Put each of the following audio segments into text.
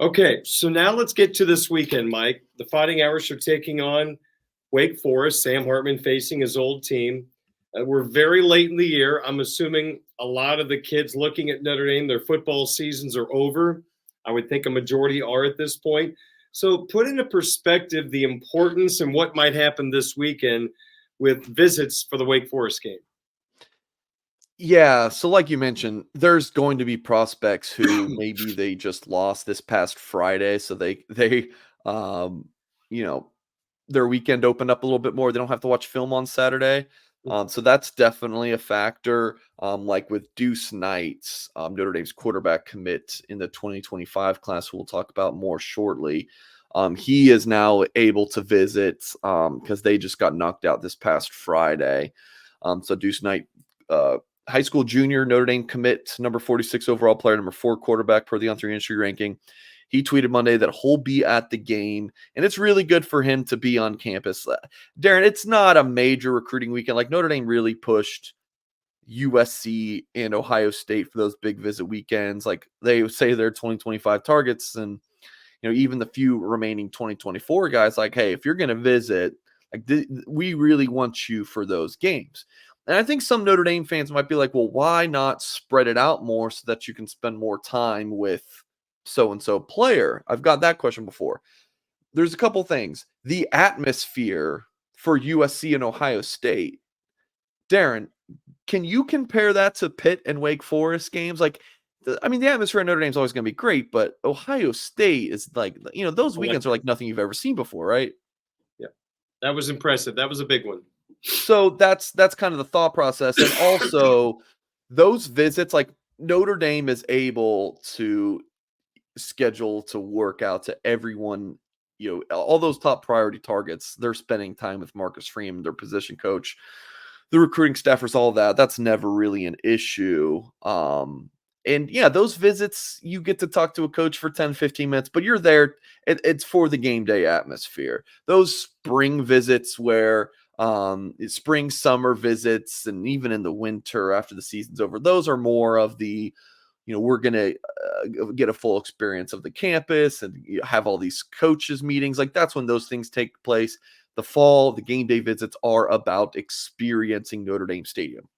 Okay, so now let's get to this weekend, Mike. The Fighting Irish are taking on Wake Forest. Sam Hartman facing his old team. We're very late in the year. I'm assuming a lot of the kids looking at Notre Dame, their football seasons are over. I would think a majority are at this point. So put into perspective the importance and what might happen this weekend with visits for the Wake Forest game. Yeah, so like you mentioned, there's going to be prospects who maybe they just lost this past Friday, so they um you know their weekend opened up a little bit more. They don't have to watch film on Saturday. So that's definitely a factor. Like with Deuce Knight, Notre Dame's quarterback commit in the 2025 class, we'll talk about more shortly. He is now able to visit because they just got knocked out this past Friday. So Deuce Knight, high school junior, Notre Dame commit, number 46 overall player, number 4 quarterback per the On3 industry ranking. He tweeted Monday that he'll be at the game, and it's really good for him to be on campus. Darren, it's not a major recruiting weekend. Like Notre Dame really pushed USC and Ohio State for those big visit weekends. Like they say they're 2025 targets, and even the few remaining 2024 guys, like, hey, if you're going to visit, like we really want you for those games. And I think some Notre Dame fans might be like, well, why not spread it out more so that you can spend more time with so-and-so player? I've got that question before. There's a couple things. The atmosphere for USC and Ohio State. Darren, can you compare that to Pitt and Wake Forest games? Like, the atmosphere at Notre Dame is always going to be great, but Ohio State is like, those weekends are like nothing you've ever seen before, right? Yeah, that was impressive. That was a big one. So that's kind of the thought process. And also those visits, like Notre Dame is able to schedule to work out to everyone, all those top priority targets. They're spending time with Marcus Freeman, their position coach, the recruiting staffers, all that. That's never really an issue. And yeah, those visits, you get to talk to a coach for 10, 15 minutes, but you're there. It's for the game day atmosphere. Those spring visits where spring, summer visits, and even in the winter after the season's over, those are more of the, we're going to get a full experience of the campus and have all these coaches meetings. Like that's when those things take place. The fall, the game day visits are about experiencing Notre Dame Stadium.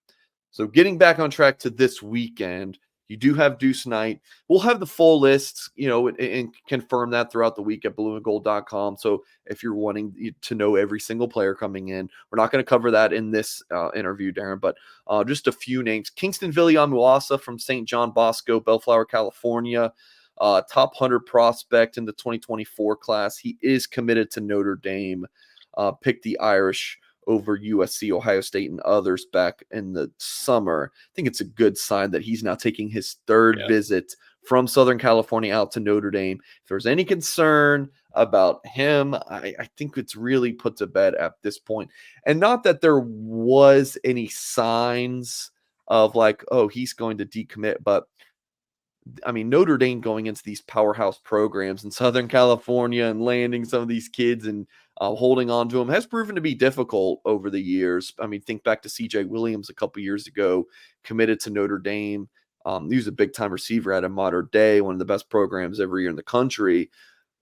So getting back on track to this weekend, you do have Deuce Knight. We'll have the full list, and confirm that throughout the week at blueandgold.com. So if you're wanting to know every single player coming in, we're not going to cover that in this interview, Darren, but just a few names. Kingston Viliamuasa from St. John Bosco, Bellflower, California, top 100 prospect in the 2024 class. He is committed to Notre Dame. Picked the Irish over USC, Ohio State, and others back in the summer. I think it's a good sign that he's now taking his third visit from Southern California out to Notre Dame. If there's any concern about him, I think it's really put to bed at this point. And not that there was any signs of like, oh, he's going to decommit, but Notre Dame going into these powerhouse programs in Southern California and landing some of these kids and holding on to them has proven to be difficult over the years. Think back to CJ Williams a couple years ago, committed to Notre Dame. He was a big-time receiver at a modern day, one of the best programs every year in the country.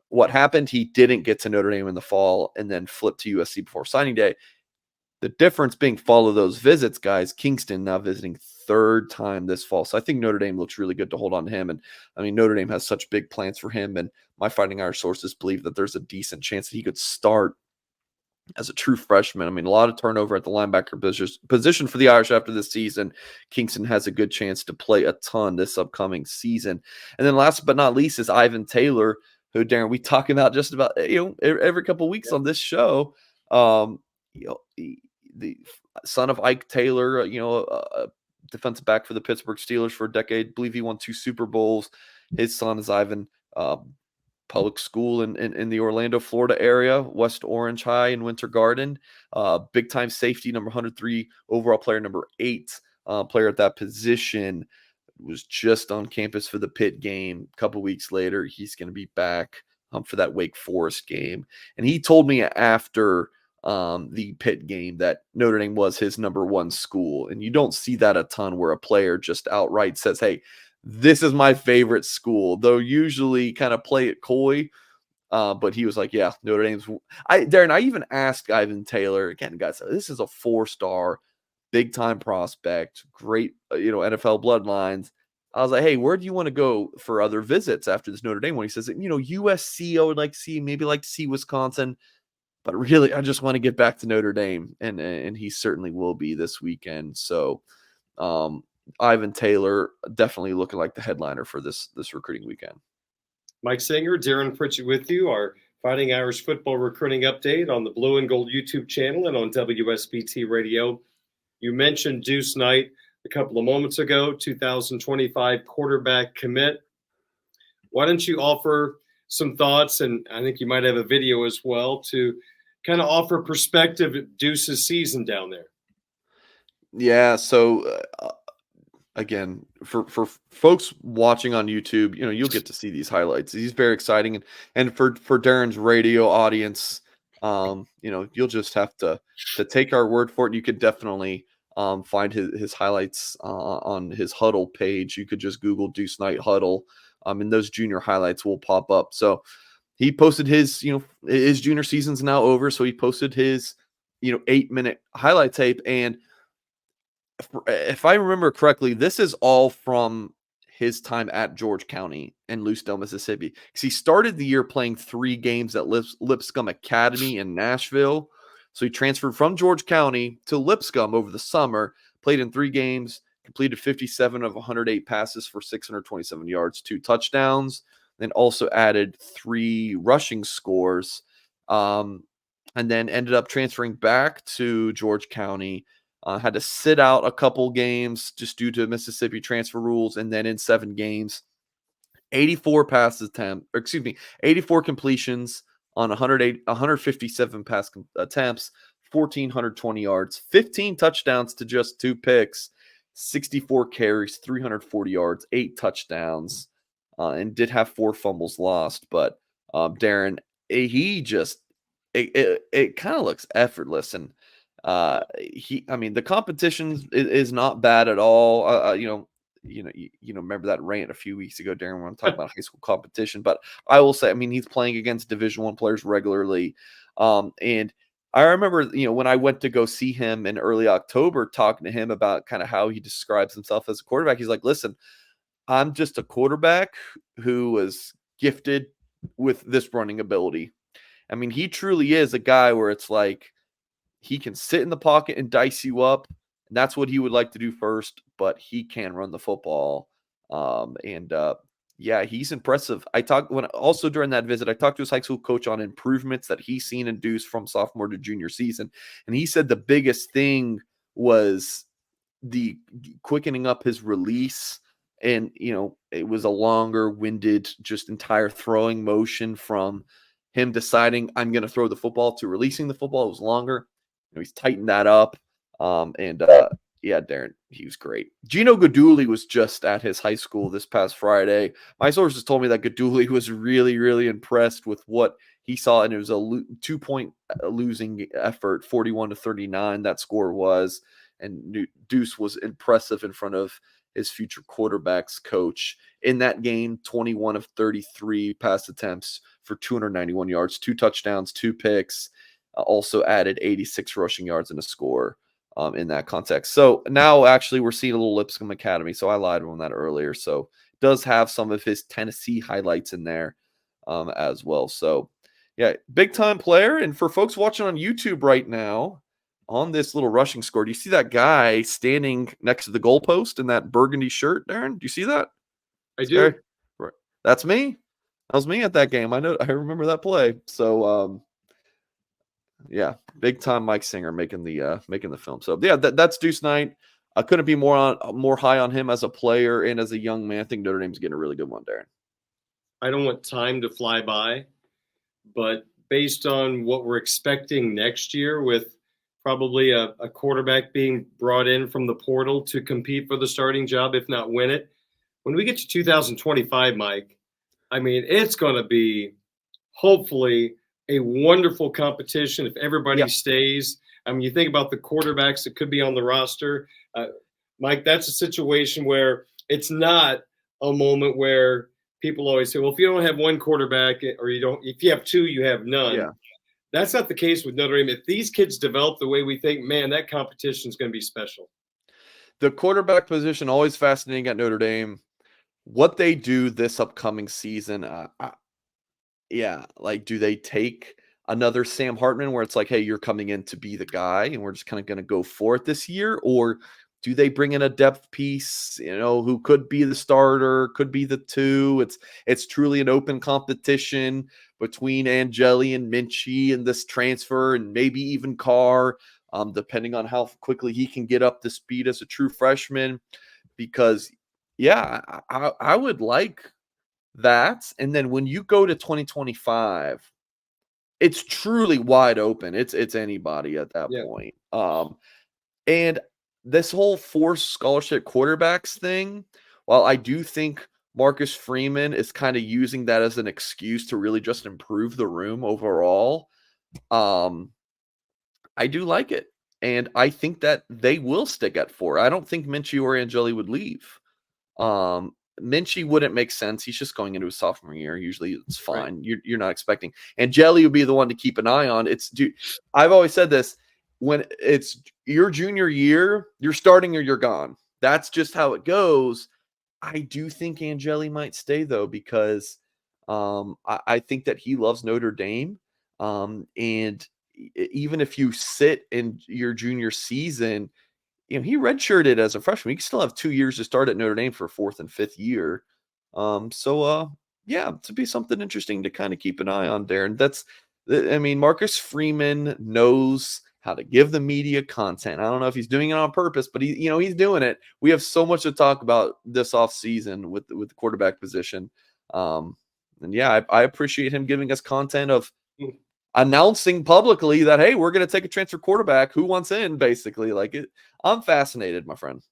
What happened? He didn't get to Notre Dame in the fall and then flipped to USC before signing day. The difference being follow those visits, guys. Kingston now visiting third time this fall. So I think Notre Dame looks really good to hold on to him. And Notre Dame has such big plans for him. And my Fighting Irish sources believe that there's a decent chance that he could start as a true freshman. A lot of turnover at the linebacker position for the Irish after this season. Kingston has a good chance to play a ton this upcoming season. And then last but not least is Ivan Taylor, who, Darren, we talk about just about every couple of weeks on this show. The son of Ike Taylor, a defensive back for the Pittsburgh Steelers for a decade. I believe he won 2 Super Bowls. His son is Ivan, public school in the Orlando, Florida area, West Orange High in Winter Garden. Big time safety, number 103 overall player, number 8 player at that position. Was just on campus for the Pitt game. A couple weeks later, he's going to be back for that Wake Forest game. And he told me after the Pitt game that Notre Dame was his number 1 school. And you don't see that a ton where a player just outright says, hey, this is my favorite school. They'll usually kind of play it coy. But he was like, yeah, Notre Dame's. Darren, I even asked Ivan Taylor, again, guys, this is a 4-star, big time prospect, great, NFL bloodlines. I was like, hey, where do you want to go for other visits after this Notre Dame one? He says, USC, I would like to see, maybe like to see Wisconsin. But really, I just want to get back to Notre Dame. And he certainly will be this weekend. So Ivan Taylor definitely looking like the headliner for this recruiting weekend. Mike Singer, Darren Pritchett with you, our Fighting Irish football recruiting update on the Blue and Gold YouTube channel and on WSBT Radio. You mentioned Deuce Knight a couple of moments ago, 2025 quarterback commit. Why don't you offer some thoughts, and I think you might have a video as well, to kind of offer perspective at Deuce's season down there? Yeah, so again, for folks watching on YouTube, you'll get to see these highlights. He's very exciting, and for Darren's radio audience, you'll just have to take our word for it. You could definitely find his highlights on his Huddle page. You could just Google Deuce Knight Huddle, and those junior highlights will pop up. So he posted his junior season's now over, so he posted his 8-minute highlight tape. And if I remember correctly, this is all from his time at George County in Lucedale, Mississippi. Because he started the year playing 3 games at Lipscomb Academy in Nashville. So he transferred from George County to Lipscomb over the summer, played in 3 games, completed 57 of 108 passes for 627 yards, 2 touchdowns, then also added 3 rushing scores, and then ended up transferring back to George County. Had to sit out a couple games just due to Mississippi transfer rules, and then in 7 games, 84 completions on 157 pass attempts, 1,420 yards, 15 touchdowns to just 2 picks, 64 carries, 340 yards, 8 touchdowns, and did have 4 fumbles lost. But Darren, it kind of looks effortless, and the competition is not bad at all. Remember that rant a few weeks ago, Darren, when I'm talking about high school competition. But I will say, he's playing against Division I players regularly. And I remember, when I went to go see him in early October, talking to him about kind of how he describes himself as a quarterback. He's like, listen, I'm just a quarterback who was gifted with this running ability. He truly is a guy where it's like, he can sit in the pocket and dice you up. And that's what he would like to do first, but he can run the football. He's impressive. Also during that visit, I talked to his high school coach on improvements that he's seen in Deuce from sophomore to junior season. And he said the biggest thing was the quickening up his release. And, it was a longer winded, just entire throwing motion from him deciding I'm going to throw the football to releasing the football. It was longer. He's tightened that up. Darren, he was great. Gino Gaduli was just at his high school this past Friday. My sources told me that Gaduli was really, really impressed with what he saw, and it was a 2-point losing effort, 41-39. That score was, and Deuce was impressive in front of his future quarterbacks coach. In that game, 21 of 33 pass attempts for 291 yards, 2 touchdowns, 2 picks. Also added 86 rushing yards and a score in that context. So now actually we're seeing a little Lipscomb Academy. So I lied on that earlier. So does have some of his Tennessee highlights in there as well. So yeah, big time player. And for folks watching on YouTube right now on this little rushing score, do you see that guy standing next to the goalpost in that burgundy shirt, Darren? Do you see that? I do. Right. That's me. That was me at that game. I remember that play. So yeah, big time Mike Singer making the film. So yeah, that's Deuce Knight. I couldn't be more high on him as a player and as a young man. I think Notre Dame's getting a really good one, Darren. I don't want time to fly by, but based on what we're expecting next year, with probably a quarterback being brought in from the portal to compete for the starting job, if not win it, when we get to 2025, Mike, it's going to be hopefully a wonderful competition if everybody stays. You think about the quarterbacks that could be on the roster. Mike, that's a situation where it's not a moment where people always say, well, if you don't have one quarterback or if you have two, you have none. Yeah. That's not the case with Notre Dame. If these kids develop the way we think, man, that competition is going to be special. The quarterback position, always fascinating at Notre Dame. What they do this upcoming season, yeah, like, do they take another Sam Hartman where it's like, hey, you're coming in to be the guy and we're just kind of going to go for it this year? Or do they bring in a depth piece, who could be the starter, could be the two? It's truly an open competition between Angeli and Minchie and this transfer and maybe even Carr, depending on how quickly he can get up to speed as a true freshman. Because, yeah, I would like that. And then when you go to 2025, it's truly wide open. It's anybody at that point. And this whole forced scholarship quarterbacks thing, while I do think Marcus Freeman is kind of using that as an excuse to really just improve the room overall, I do like it. And I think that they will stick at 4. I don't think Minchie or Angeli would leave. Minchie wouldn't make sense. He's just going into his sophomore year. Usually it's fine. Right. You're not expecting. And Jelly would be the one to keep an eye on. I've always said this. When it's your junior year, you're starting or you're gone. That's just how it goes. I do think Angeli might stay, though, because I think that he loves Notre Dame. And even if you sit in your junior season, he redshirted as a freshman. He can still have 2 years to start at Notre Dame for 4th and 5th year. Yeah, to be something interesting to kind of keep an eye on, Darren. Marcus Freeman knows how to give the media content. I don't know if he's doing it on purpose, but he's doing it. We have so much to talk about this offseason with the quarterback position. And yeah, I appreciate him giving us content of announcing publicly that, hey, we're going to take a transfer quarterback. Who wants in, basically? I'm fascinated, my friend.